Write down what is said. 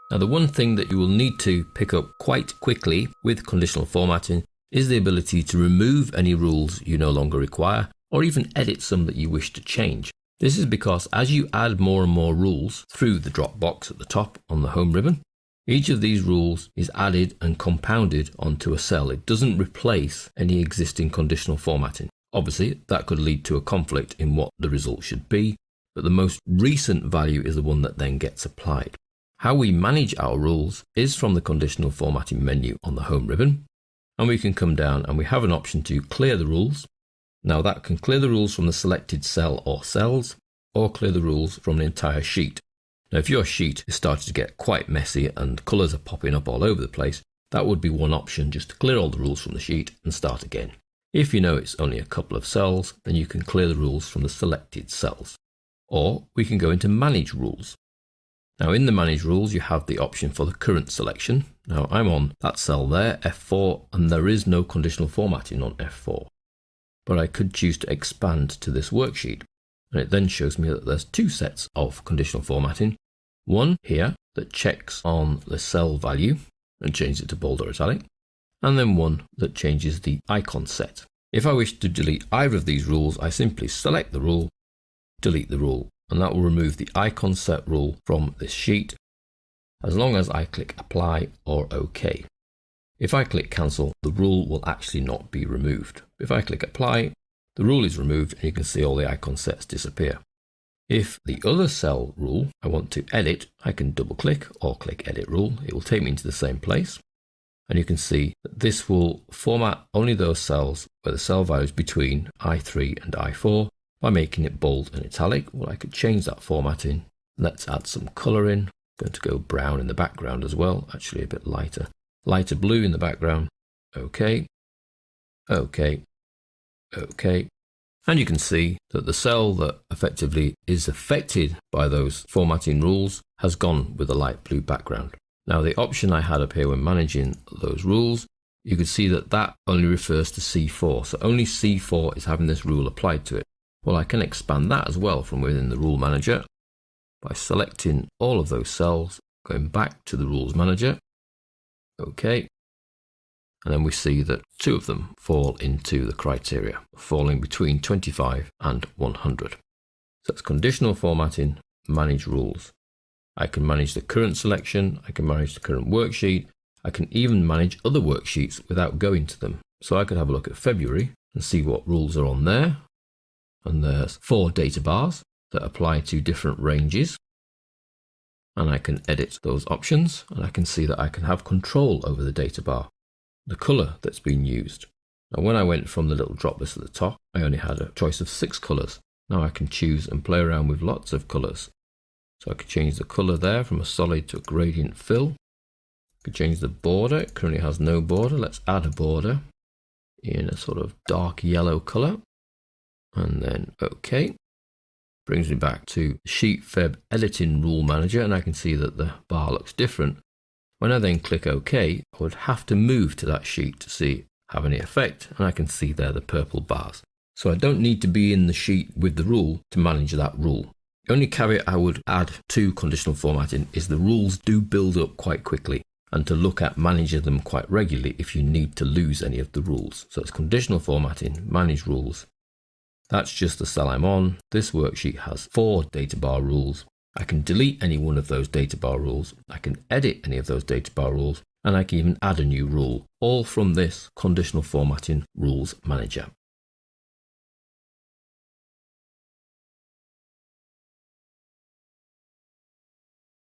Now, the one thing that you will need to pick up quite quickly with conditional formatting is the ability to remove any rules you no longer require, or even edit some that you wish to change. This is because as you add more and more rules through the drop box at the top on the home ribbon, each of these rules is added and compounded onto a cell. It doesn't replace any existing conditional formatting. Obviously, that could lead to a conflict in what the result should be, but the most recent value is the one that then gets applied. How we manage our rules is from the conditional formatting menu on the home ribbon, and we can come down and we have an option to clear the rules. Now that can clear the rules from the selected cell or cells, or clear the rules from the entire sheet. Now if your sheet is starting to get quite messy and colours are popping up all over the place, that would be one option, just to clear all the rules from the sheet and start again. If you know it's only a couple of cells, then you can clear the rules from the selected cells. Or we can go into Manage Rules. Now in the Manage Rules you have the option for the current selection. Now I'm on that cell there, F4, and there is no conditional formatting on F4. But I could choose to expand to this worksheet, and it then shows me that there's two sets of conditional formatting. One here that checks on the cell value and changes it to bold or italic, and then one that changes the icon set. If I wish to delete either of these rules, I simply select the rule, delete the rule, and that will remove the icon set rule from this sheet, as long as I click Apply or OK. If I click Cancel, the rule will actually not be removed. If I click Apply, the rule is removed and you can see all the icon sets disappear. If the other cell rule I want to edit, I can double click or click Edit Rule. It will take me into the same place. And you can see that this will format only those cells where the cell value is between I3 and I4 by making it bold and italic. Well, I could change that formatting. Let's add some colour in. I'm going to go brown in the background as well, actually a bit lighter. Lighter blue in the background. OK, OK, OK. And you can see that the cell that effectively is affected by those formatting rules has gone with a light blue background. Now the option I had up here when managing those rules, you could see that that only refers to C4. So only C4 is having this rule applied to it. Well, I can expand that as well from within the Rule Manager by selecting all of those cells, going back to the Rules Manager. OK. And then we see that two of them fall into the criteria, falling between 25 and 100. So that's conditional formatting, manage rules. I can manage the current selection, I can manage the current worksheet, I can even manage other worksheets without going to them. So I could have a look at February and see what rules are on there. And there's 4 data bars that apply to different ranges. And I can edit those options, and I can see that I can have control over the data bar, the colour that's been used. Now when I went from the little drop list at the top, I only had a choice of 6 colours. Now I can choose and play around with lots of colours. So I could change the colour there from a solid to a gradient fill. I could change the border. It currently has no border. Let's add a border in a sort of dark yellow colour. And then OK. Brings me back to the Sheet Feb Editing Rule Manager, and I can see that the bar looks different. When I then click OK, I would have to move to that sheet to see have any effect, and I can see there the purple bars. So I don't need to be in the sheet with the rule to manage that rule. The only caveat I would add to conditional formatting is the rules do build up quite quickly, and to look at managing them quite regularly if you need to lose any of the rules. So it's conditional formatting, manage rules. That's just the cell I'm on. This worksheet has 4 data bar rules. I can delete any one of those data bar rules. I can edit any of those data bar rules, and I can even add a new rule, all from this conditional formatting rules manager.